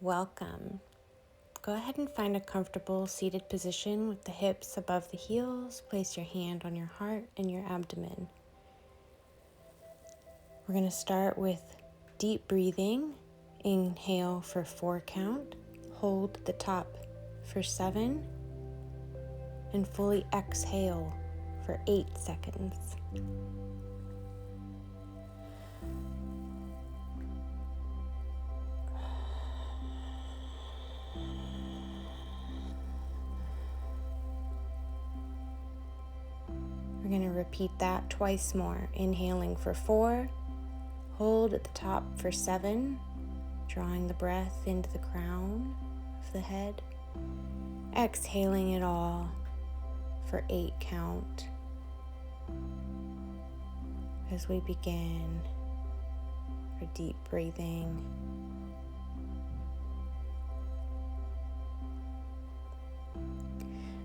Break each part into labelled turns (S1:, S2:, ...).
S1: Welcome. Go ahead and find a comfortable seated position with the hips above the heels. Place your hand on your heart and your abdomen. We're going to start with deep breathing. Inhale for 4 count. Hold at the top for 7. And fully exhale for 8 seconds. We're going to repeat that twice more. Inhaling for 4, hold at the top for 7, drawing the breath into the crown of the head. Exhaling it all for 8 count as we begin our deep breathing.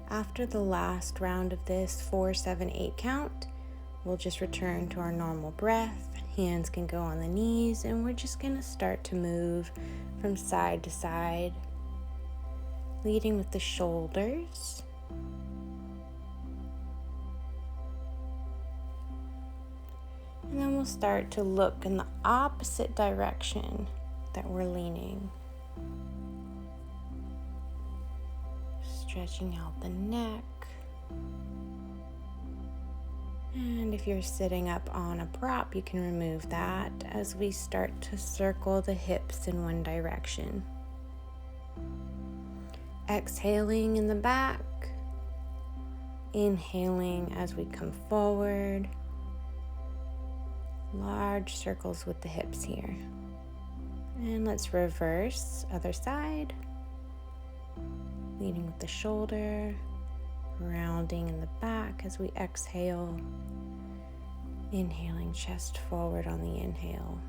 S1: After the last round of this 4, 7, 8 count, we'll just return to our normal breath. Hands can go on the knees, and we're just going to start to move from side to side, leading with the shoulders. And then we'll start to look in the opposite direction that we're leaning. Stretching out the neck. And if you're sitting up on a prop, you can remove that as we start to circle the hips in one direction. Exhaling in the back. Inhaling as we come forward. Large circles with the hips here. And let's reverse, other side. Leading with the shoulder, rounding in the back as we exhale. Inhaling chest forward on the inhale.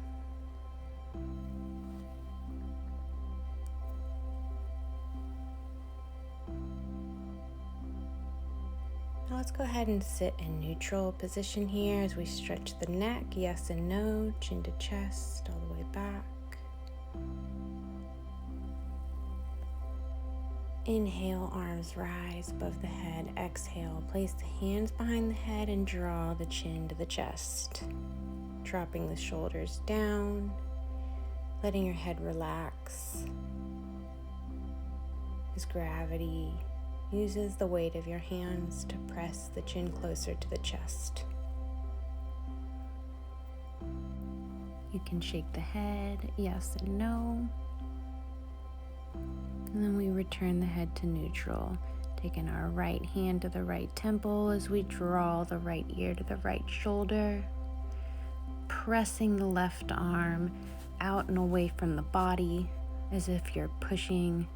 S1: Now let's go ahead and sit in neutral position here as we stretch the neck, yes and no, chin to chest, all the way back. Inhale, arms rise above the head. Exhale, place the hands behind the head and draw the chin to the chest. Dropping the shoulders down, letting your head relax as gravity uses the weight of your hands to press the chin closer to the chest. You can shake the head, yes and no. And then we return the head to neutral, taking our right hand to the right temple as we draw the right ear to the right shoulder, pressing the left arm out and away from the body as if you're pushing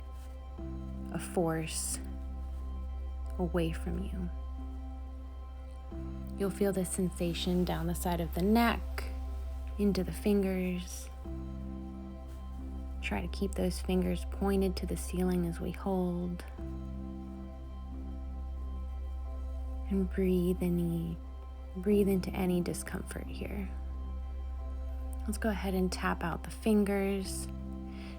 S1: a force away from you. You'll feel this sensation down the side of the neck, into the fingers. Try to keep those fingers pointed to the ceiling as we hold. And breathe into any discomfort here. Let's go ahead and tap out the fingers.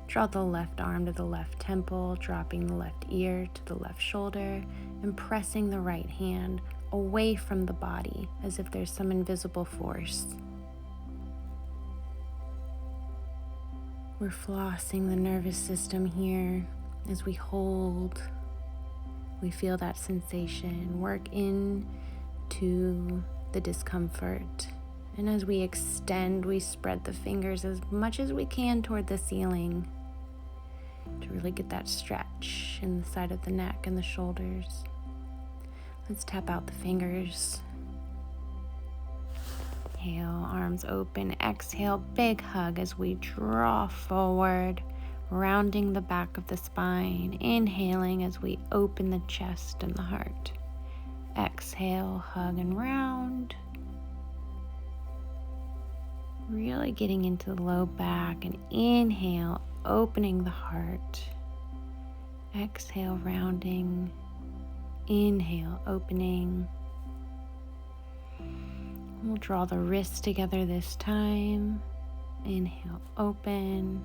S1: Draw the left arm to the left temple, dropping the left ear to the left shoulder, and pressing the right hand away from the body as if there's some invisible force. We're flossing the nervous system here as we hold. We feel that sensation work into the discomfort. And as we extend, we spread the fingers as much as we can toward the ceiling to really get that stretch in the side of the neck and the shoulders. Let's tap out the fingers. Inhale, arms open. Exhale, big hug as we draw forward, rounding the back of the spine. Inhaling as we open the chest and the heart. Exhale, hug and round. Really getting into the low back, and inhale, opening the heart. Exhale, rounding. Inhale, opening. We'll draw the wrists together this time. Inhale, open.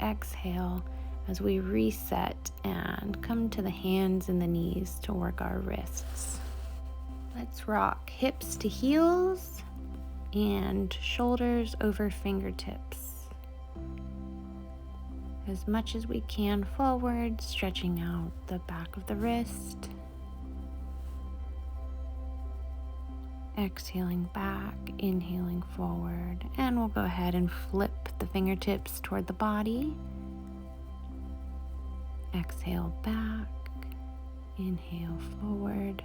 S1: exhale as we reset and come to the hands and the knees to work our wrists. Let's rock hips to heels and shoulders over fingertips. As much as we can forward, stretching out the back of the wrist. Exhaling back, inhaling forward, and we'll go ahead and flip the fingertips toward the body. Exhale back, inhale forward.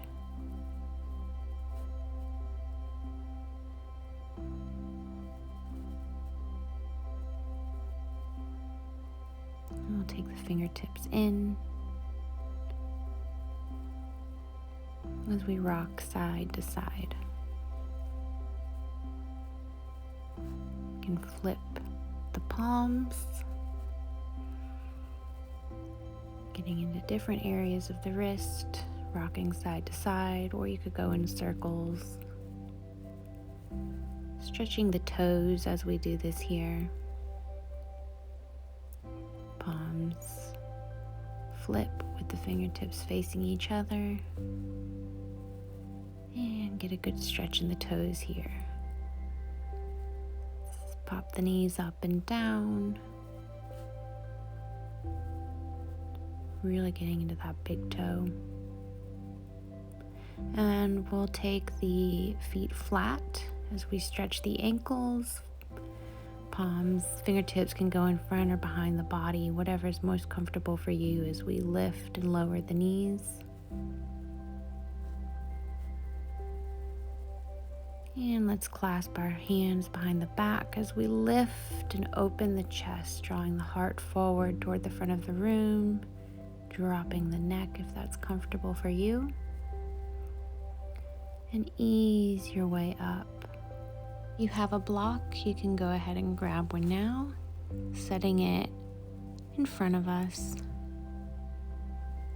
S1: And we'll take the fingertips in as we rock side to side. You can flip the palms, getting into different areas of the wrist, rocking side to side, or you could go in circles. Stretching the toes as we do this here. Palms flip with the fingertips facing each other. And get a good stretch in the toes here. Pop the knees up and down. Really getting into that big toe. And we'll take the feet flat as we stretch the ankles. Palms, fingertips can go in front or behind the body, whatever is most comfortable for you as we lift and lower the knees. And let's clasp our hands behind the back as we lift and open the chest, drawing the heart forward toward the front of the room, dropping the neck if that's comfortable for you. And ease your way up. You have a block, you can go ahead and grab one now, setting it in front of us,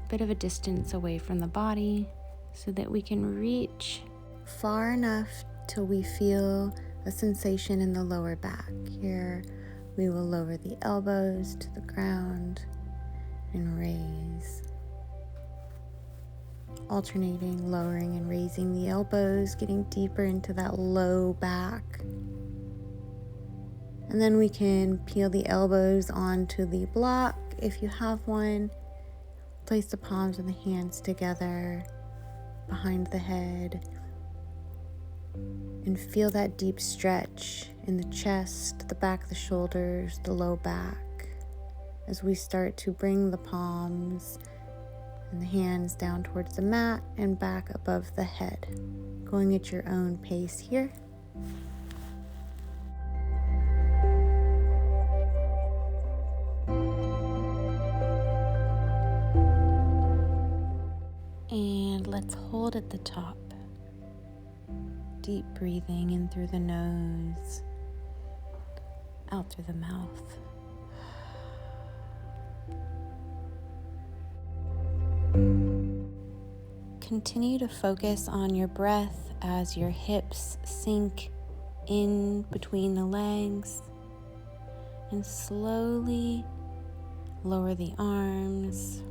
S1: a bit of a distance away from the body so that we can reach far enough till we feel a sensation in the lower back. Here we will lower the elbows to the ground and raise. Alternating, lowering and raising the elbows, getting deeper into that low back. And then we can peel the elbows onto the block if you have one. Place the palms of the hands together behind the head. And feel that deep stretch in the chest, the back of the shoulders, the low back, as we start to bring the palms and the hands down towards the mat and back above the head, going at your own pace here. And let's hold at the top. Deep breathing in through the nose, out through the mouth. Continue to focus on your breath as your hips sink in between the legs, and slowly lower the arms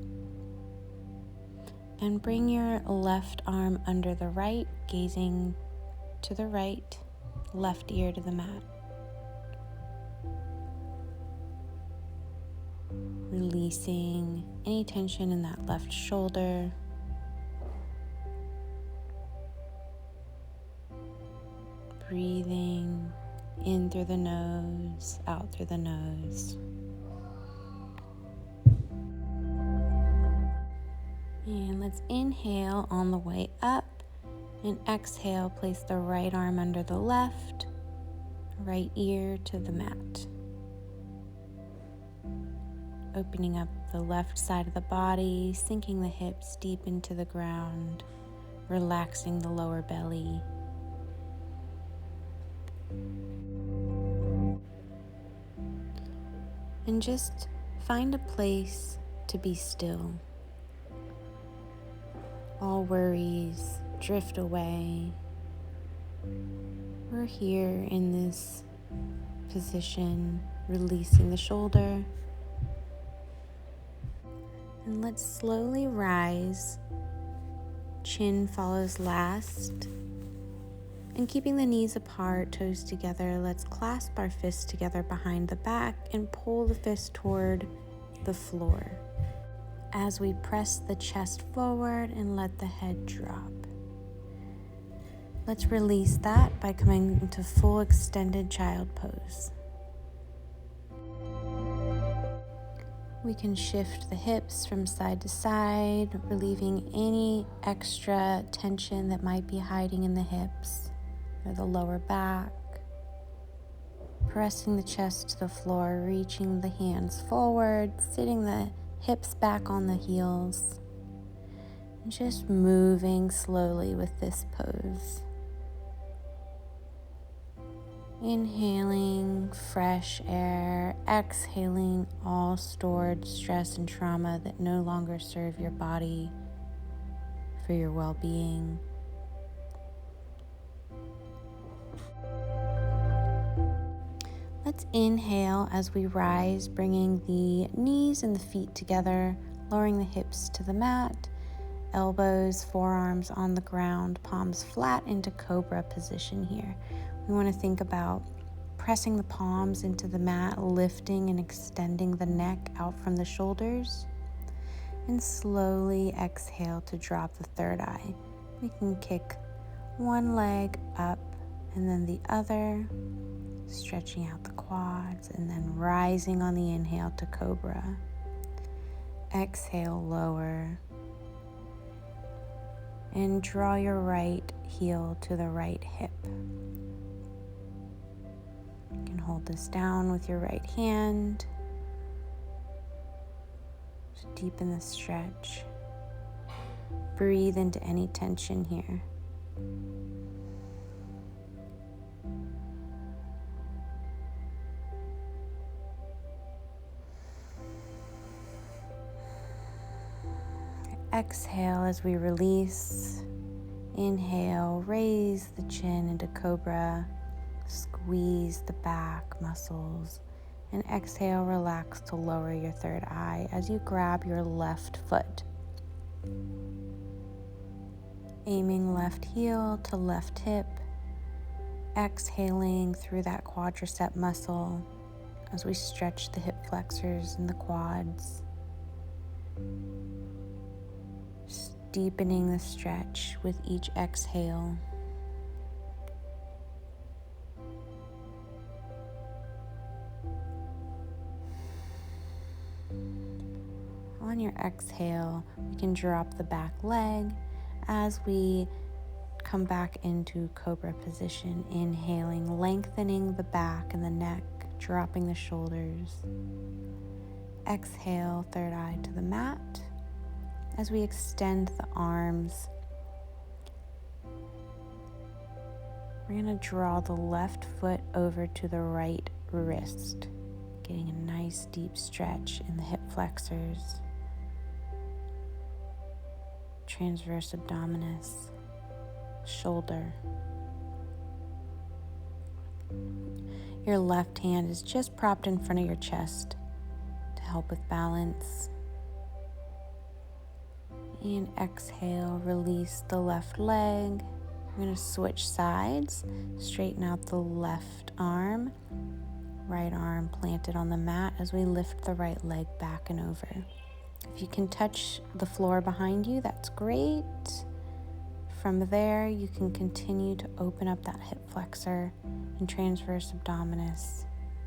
S1: and bring your left arm under the right, gazing to the right, left ear to the mat. Releasing any tension in that left shoulder. Breathing in through the nose, out through the nose. And let's inhale on the way up. And exhale, place the right arm under the left, right ear to the mat. Opening up the left side of the body, sinking the hips deep into the ground, relaxing the lower belly. And just find a place to be still. All worries drift away. We're here in this position, releasing the shoulder, And let's slowly rise. Chin follows last. And keeping the knees apart, toes together, let's clasp our fists together behind the back and pull the fist toward the floor as we press the chest forward and let the head drop. Let's release that by coming into full extended child pose. We can shift the hips from side to side, relieving any extra tension that might be hiding in the hips or the lower back. Pressing the chest to the floor, reaching the hands forward, sitting the hips back on the heels, and just moving slowly with this pose. Inhaling fresh air, exhaling all stored stress and trauma that no longer serve your body for your well-being. Let's inhale as we rise, bringing the knees and the feet together, lowering the hips to the mat, elbows, forearms on the ground, palms flat into cobra position here. We want to think about pressing the palms into the mat, lifting and extending the neck out from the shoulders, and slowly exhale to drop the third eye. We can kick one leg up and then the other, stretching out the quads, and then rising on the inhale to cobra. Exhale, lower, and draw your right heel to the right hip. You can hold this down with your right hand to deepen the stretch. Breathe into any tension here. Exhale as we release. Inhale, raise the chin into cobra. Squeeze the back muscles, and exhale, relax to lower your third eye as you grab your left foot. Aiming left heel to left hip, exhaling through that quadricep muscle as we stretch the hip flexors and the quads. Just deepening the stretch with each exhale. On your exhale, we can drop the back leg as we come back into cobra position. Inhaling, lengthening the back and the neck, dropping the shoulders. Exhale, third eye to the mat as we extend the arms. We're going to draw the left foot over to the right wrist, getting a nice deep stretch in the hip flexors. Transverse abdominis, shoulder. Your left hand is just propped in front of your chest to help with balance. And exhale, release the left leg. We're going to switch sides, straighten out the left arm, right arm planted on the mat as we lift the right leg back and over. If you can touch the floor behind you, that's great. From there, you can continue to open up that hip flexor and transverse abdominis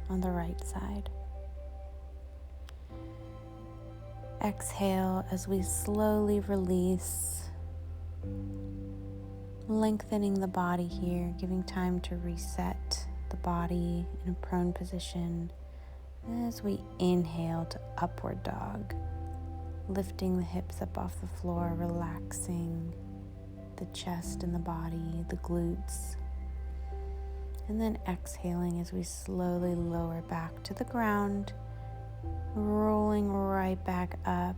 S1: on the right side. Exhale as we slowly release, lengthening the body here, giving time to reset the body in a prone position as we inhale to upward dog. Lifting the hips up off the floor, relaxing the chest and the body, the glutes. And then exhaling as we slowly lower back to the ground, rolling right back up.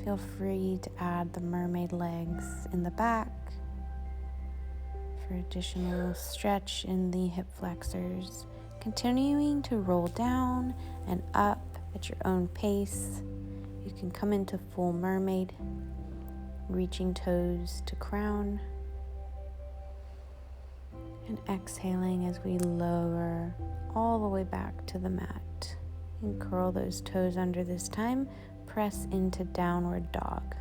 S1: Feel free to add the mermaid legs in the back for additional stretch in the hip flexors. Continuing to roll down and up at your own pace. You can come into full mermaid, reaching toes to crown, and exhaling as we lower all the way back to the mat. And curl those toes under this time. Press into downward dog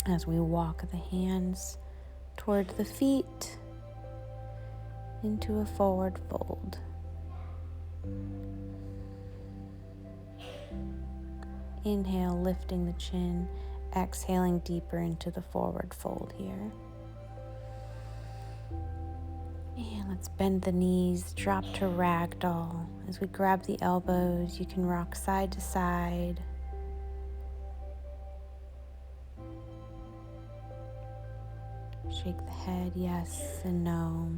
S1: as we walk the hands toward the feet into a forward fold. Inhale, lifting the chin, exhaling deeper into the forward fold here. And let's bend the knees, drop to ragdoll. As we grab the elbows, you can rock side to side. Shake the head, yes and no.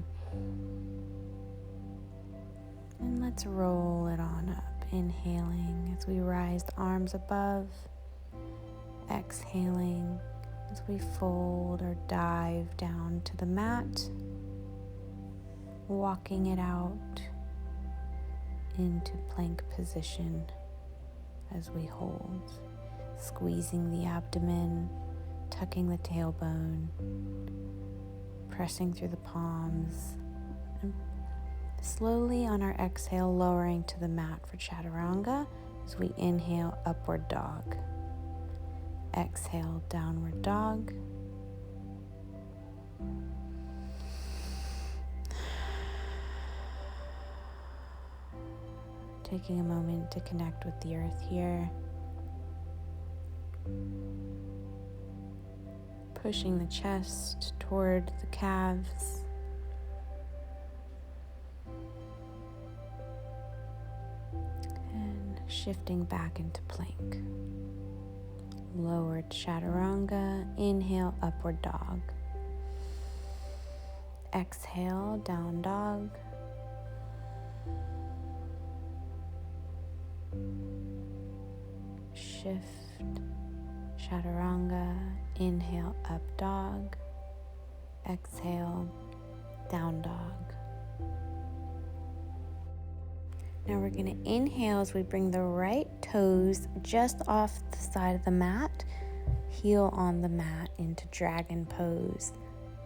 S1: And let's roll it on up. Inhaling as we rise the arms above. Exhaling as we fold or dive down to the mat. Walking it out into plank position as we hold. Squeezing the abdomen, tucking the tailbone, pressing through the palms, and slowly on our exhale, lowering to the mat for chaturanga as we inhale, upward dog. Exhale, downward dog. Taking a moment to connect with the earth here. Pushing the chest toward the calves. And shifting back into plank. Lowered chaturanga. Inhale, upward dog. Exhale, down dog. Shift, chaturanga. Inhale, up dog. Exhale, down dog. Now we're going to inhale as we bring the right toes just off the side of the mat, heel on the mat into dragon pose,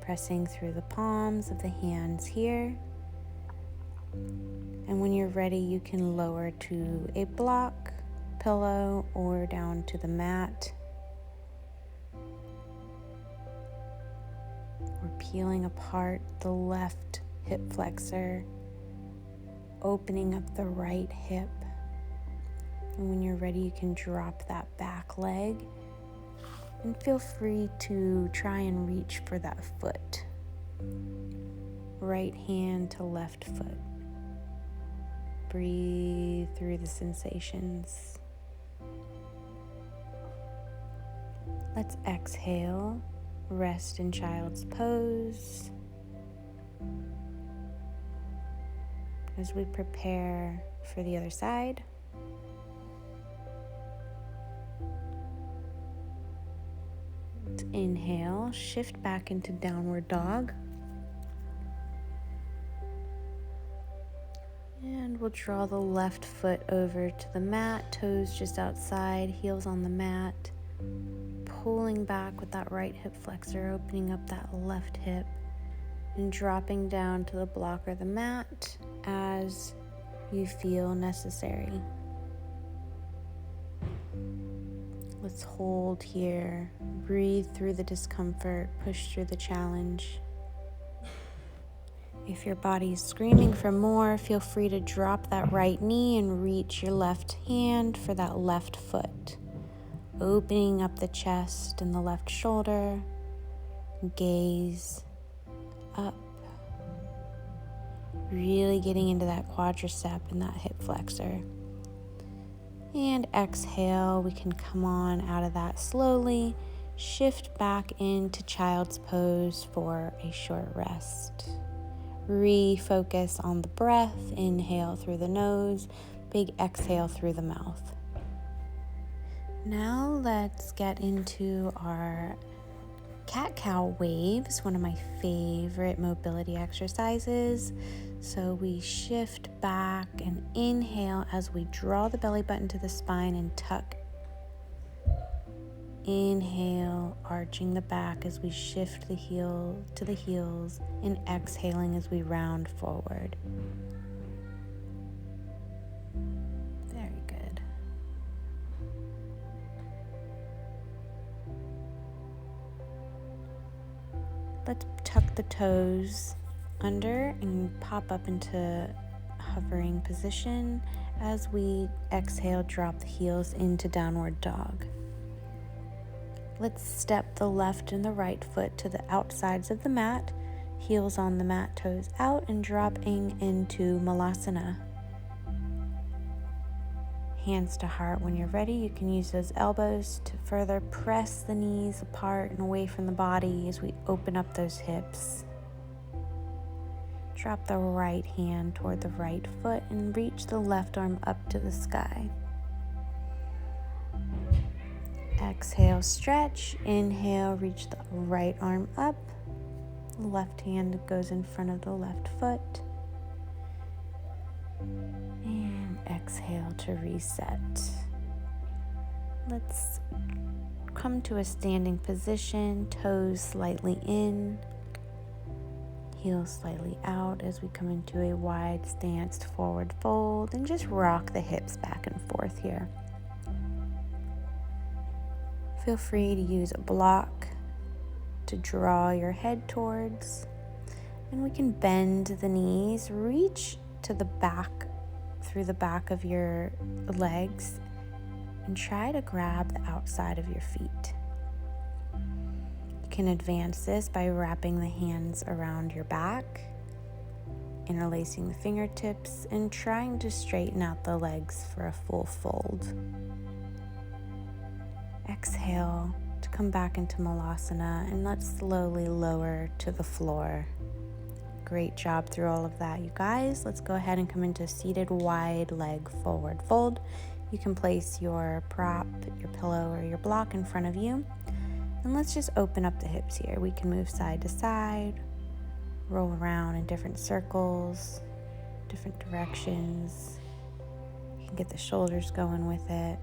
S1: pressing through the palms of the hands here. And when you're ready, you can lower to a block, pillow, or down to the mat. We're peeling apart the left hip flexor, opening up the right hip. And when you're ready, you can drop that back leg and feel free to try and reach for that foot. Right hand to left foot. Breathe through the sensations. Let's exhale, rest in child's pose as we prepare for the other side. Let's inhale, shift back into downward dog. And we'll draw the left foot over to the mat, toes just outside, heels on the mat. Pulling back with that right hip flexor, opening up that left hip, and dropping down to the block or the mat as you feel necessary. Let's hold here, breathe through the discomfort, push through the challenge. If your body is screaming for more, feel free to drop that right knee and reach your left hand for that left foot. Opening up the chest and the left shoulder, gaze up, really getting into that quadricep and that hip flexor. And exhale, we can come on out of that slowly, shift back into child's pose for a short rest. Refocus on the breath, inhale through the nose, big exhale through the mouth. Now let's get into our cat-cow waves, one of my favorite mobility exercises. So we shift back and inhale as we draw the belly button to the spine and tuck Inhale, arching the back as we shift the heel to the heels, and exhaling as we round forward. Very good. Let's tuck the toes under and pop up into hovering position. As we exhale, drop the heels into downward dog. Let's step the left and the right foot to the outsides of the mat, heels on the mat, toes out, and dropping into Malasana. Hands to heart. When you're ready, you can use those elbows to further press the knees apart and away from the body as we open up those hips. Drop the right hand toward the right foot and reach the left arm up to the sky. Exhale, stretch. Inhale, reach the right arm up. Left hand goes in front of the left foot. And exhale to reset. Let's come to a standing position, toes slightly in, heels slightly out as we come into a wide stance forward fold, and just rock the hips back and forth here. Feel free to use a block to draw your head towards, and we can bend the knees, reach to the back, through the back of your legs, and try to grab the outside of your feet. You can advance this by wrapping the hands around your back, interlacing the fingertips, and trying to straighten out the legs for a full fold. Exhale to come back into Malasana, and let's slowly lower to the floor. Great job through all of that, you guys. Let's go ahead and come into seated wide leg forward fold. You can place your prop, your pillow, or your block in front of you. And let's just open up the hips here. We can move side to side, roll around in different circles, different directions. You can get the shoulders going with it.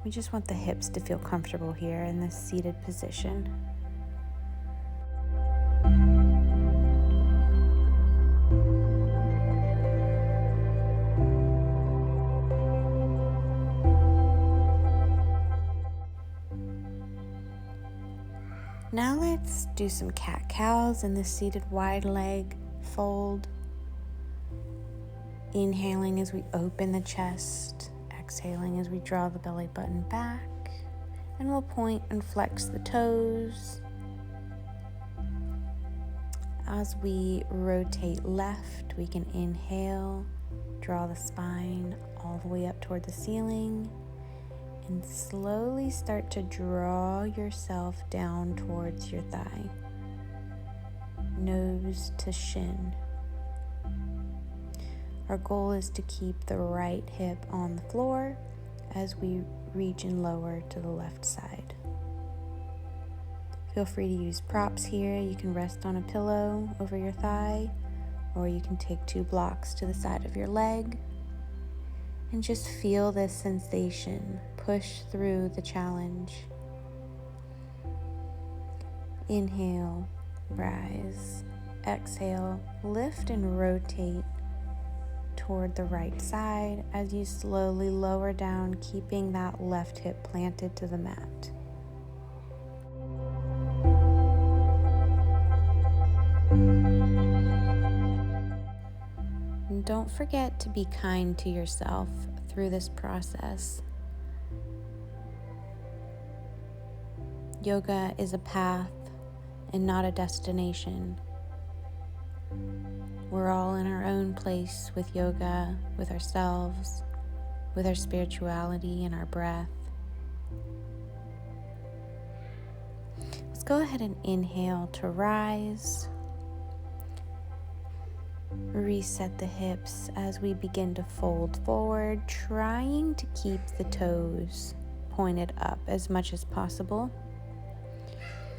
S1: We just want the hips to feel comfortable here in this seated position. Now let's do some cat-cows in this seated wide leg fold. Inhaling as we open the chest. Exhaling as we draw the belly button back, and we'll point and flex the toes. As we rotate left, we can inhale, draw the spine all the way up toward the ceiling, and slowly start to draw yourself down towards your thigh, nose to shin. Our goal is to keep the right hip on the floor as we reach and lower to the left side. Feel free to use props here. You can rest on a pillow over your thigh, or you can take 2 blocks to the side of your leg and just feel this sensation. Push through the challenge. Inhale, rise. Exhale, lift and rotate toward the right side as you slowly lower down, keeping that left hip planted to the mat. And don't forget to be kind to yourself through this process. Yoga is a path and not a destination. We're all in our own place with yoga, with ourselves, with our spirituality and our breath. Let's go ahead and inhale to rise. Reset the hips as we begin to fold forward, trying to keep the toes pointed up as much as possible.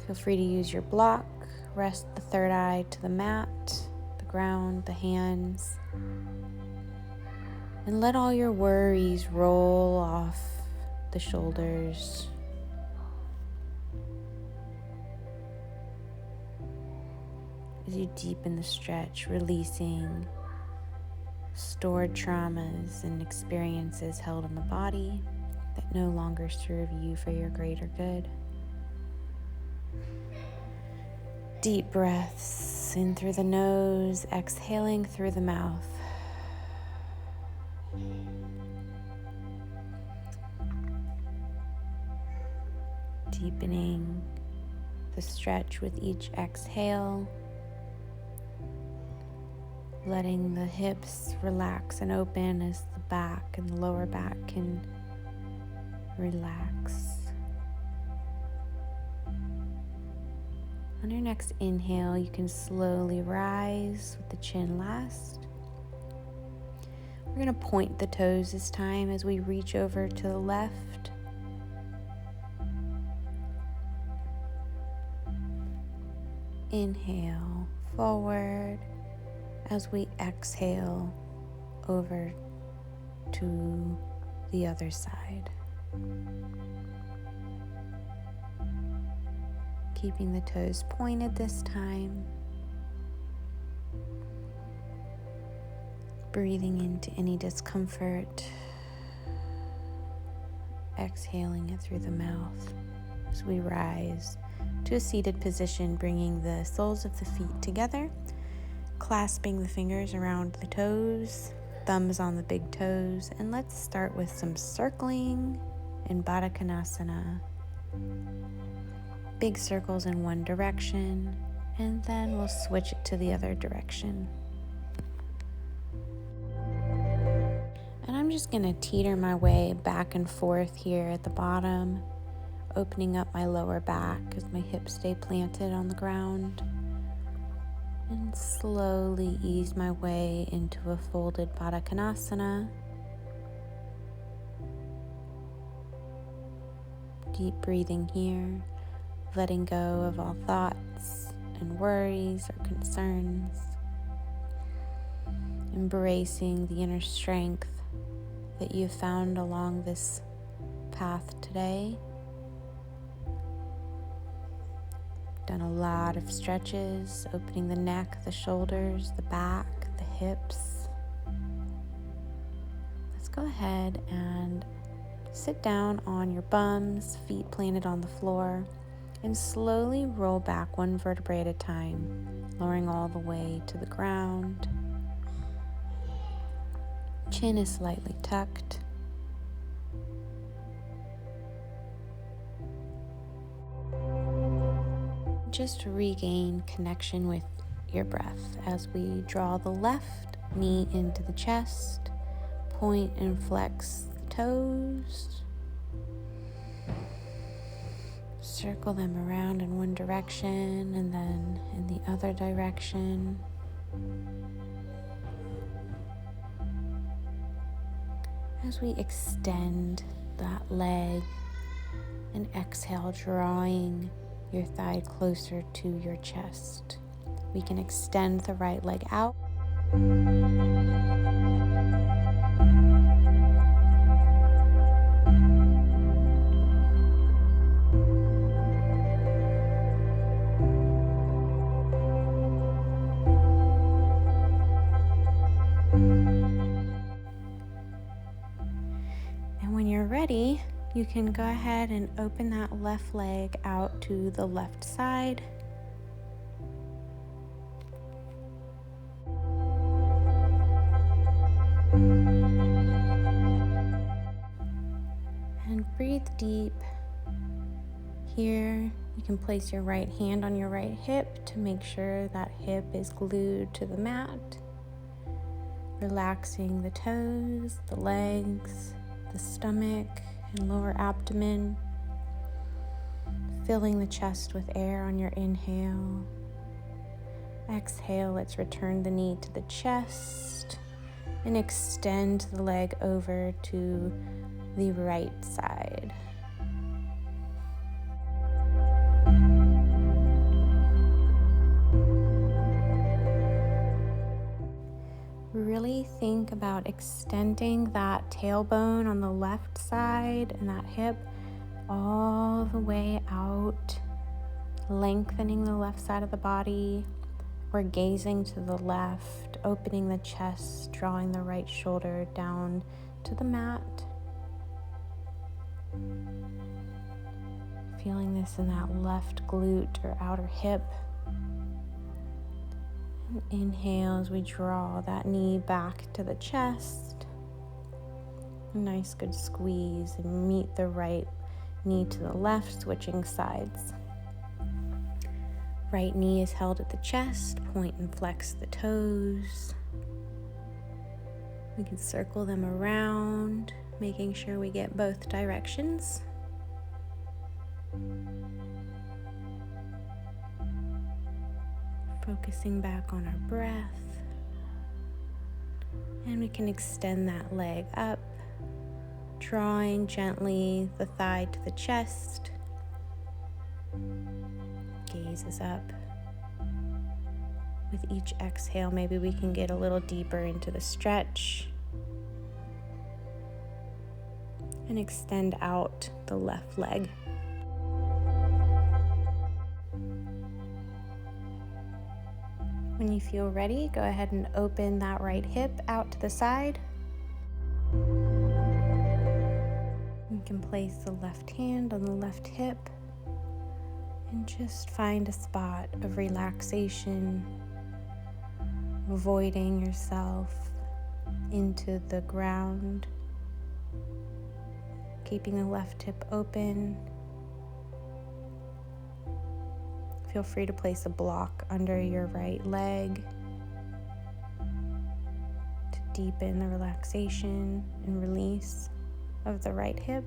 S1: Feel free to use your block. Rest the third eye to the mat, ground, the hands, and let all your worries roll off the shoulders. as you deepen the stretch, releasing stored traumas and experiences held in the body that no longer serve you for your greater good. Deep breaths in through the nose, exhaling through the mouth. Deepening the stretch with each exhale, letting the hips relax and open as the back and the lower back can relax. On your next inhale, you can slowly rise with the chin last. We're going to point the toes this time as we reach over to the left. Inhale forward as we exhale over to the other side. Keeping the toes pointed this time. Breathing into any discomfort. Exhaling it through the mouth as we rise to a seated position, bringing the soles of the feet together, clasping the fingers around the toes, thumbs on the big toes, and let's start with some circling in Baddha Konasana. Big circles in one direction, and then we'll switch it to the other direction. And I'm just going to teeter my way back and forth here at the bottom, opening up my lower back as my hips stay planted on the ground, and slowly ease my way into a folded Baddha Konasana. Deep breathing here. Letting go of all thoughts and worries or concerns. Embracing the inner strength that you've found along this path today. Done a lot of stretches, opening the neck, the shoulders, the back, the hips. Let's go ahead and sit down on your bums, feet planted on the floor. And slowly roll back one vertebrae at a time, lowering all the way to the ground. Chin is slightly tucked. Just regain connection with your breath as we draw the left knee into the chest, point and flex the toes. Circle them around in one direction and then in the other direction. As we extend that leg and exhale, drawing your thigh closer to your chest. We can extend the right leg out. Ready, you can go ahead and open that left leg out to the left side. And breathe deep. Here, you can place your right hand on your right hip to make sure that hip is glued to the mat. Relaxing the toes, the legs, the stomach and lower abdomen, filling the chest with air on your inhale. Exhale, let's return the knee to the chest and extend the leg over to the right side. Really think about extending that tailbone on the left side and that hip all the way out, lengthening the left side of the body, We're gazing to the left, opening the chest, drawing the right shoulder down to the mat. Feeling this in that left glute or outer hip. And inhale as we draw that knee back to the chest. A nice good squeeze and meet the right knee to the left, switching sides. Right knee is held at the chest, point and flex the toes. We can circle them around, making sure we get both directions. Focusing back on our breath. And we can extend that leg up, drawing gently the thigh to the chest. Gaze is up. With each exhale, maybe we can get a little deeper into the stretch and extend out the left leg. When you feel ready, go ahead and open that right hip out to the side. You can place the left hand on the left hip and just find a spot of relaxation, avoiding yourself into the ground, keeping the left hip open. Feel free to place a block under your right leg to deepen the relaxation and release of the right hip.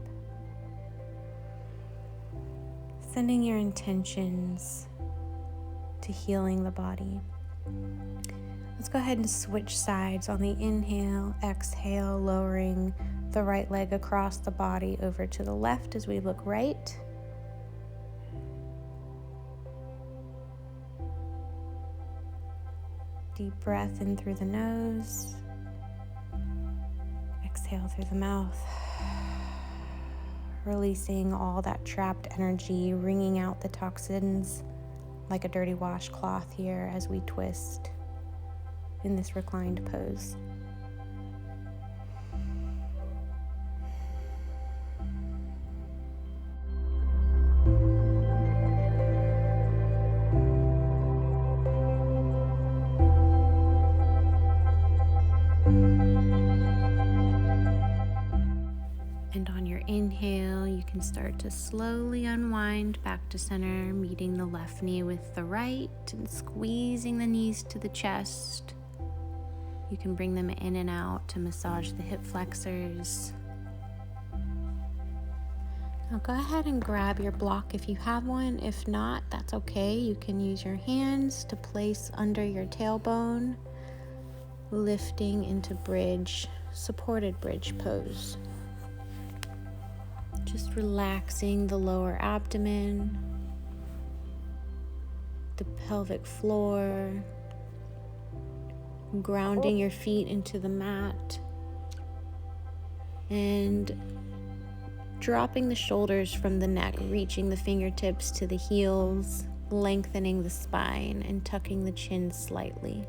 S1: Sending your intentions to healing the body. Let's go ahead and switch sides on the inhale, exhale, lowering the right leg across the body over to the left as we look right. Deep breath in through the nose. Exhale through the mouth. Releasing all that trapped energy, wringing out the toxins like a dirty washcloth here as we twist in this reclined pose. And on your inhale, you can start to slowly unwind back to center, meeting the left knee with the right and squeezing the knees to the chest. You can bring them in and out to massage the hip flexors. Now go ahead and grab your block if you have one. If not, that's okay. You can use your hands to place under your tailbone, lifting into bridge, supported bridge pose. Just relaxing the lower abdomen, the pelvic floor, grounding your feet into the mat, and dropping the shoulders from the neck, reaching the fingertips to the heels, lengthening the spine and tucking the chin slightly.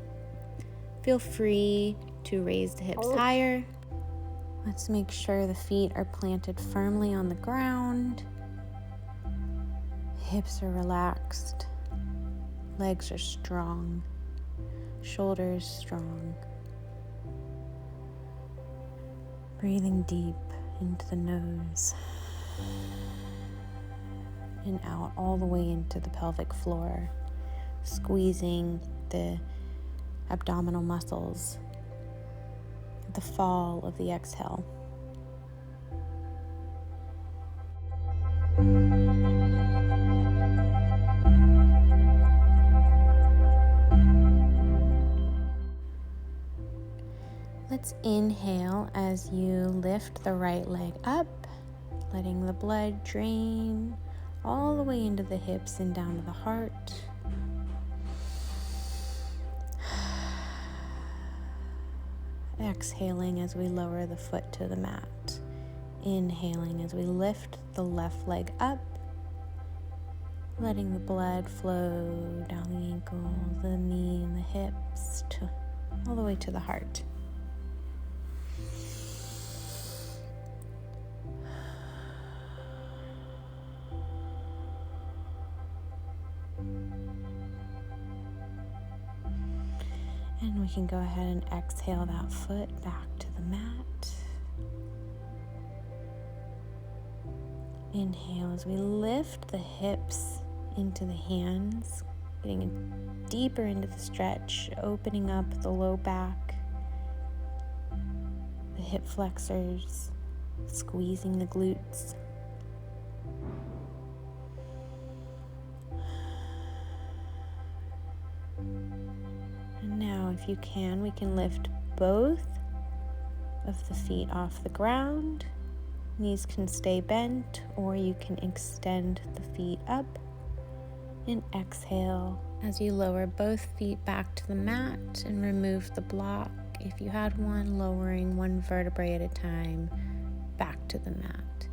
S1: Feel free to raise the hips higher. Let's make sure the feet are planted firmly on the ground. Hips are relaxed. Legs are strong. Shoulders strong. Breathing deep into the nose and out all the way into the pelvic floor, squeezing the abdominal muscles. The fall of the exhale. Let's inhale as you lift the right leg up, letting the blood drain all the way into the hips and down to the heart. Exhaling as we lower the foot to the mat. Inhaling as we lift the left leg up, letting the blood flow down the ankle, the knee, and the hips, all the way to the heart. And we can go ahead and exhale that foot back to the mat. Inhale as we lift the hips into the hands, getting deeper into the stretch, opening up the low back, the hip flexors, squeezing the glutes. And now, if you can, we can lift both of the feet off the ground. Knees can stay bent, or you can extend the feet up and exhale as you lower both feet back to the mat and remove the block, if you had one, lowering one vertebrae at a time back to the mat.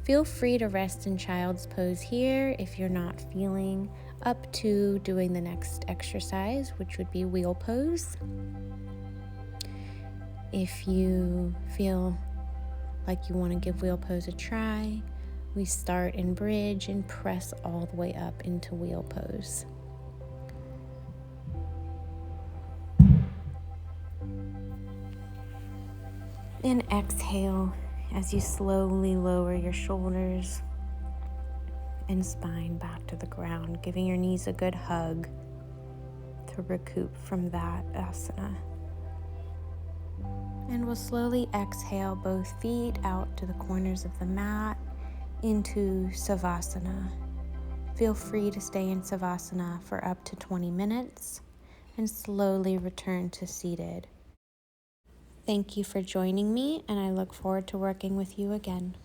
S1: Feel free to rest in child's pose here if you're not feeling up to doing the next exercise, which would be wheel pose. If you feel like you want to give wheel pose a try, we start in bridge and press all the way up into wheel pose. And exhale as you slowly lower your shoulders and spine back to the ground, giving your knees a good hug to recoup from that asana. And we'll slowly exhale both feet out to the corners of the mat into Savasana. Feel free to stay in Savasana for up to 20 minutes and slowly return to seated. Thank you for joining me, and I look forward to working with you again.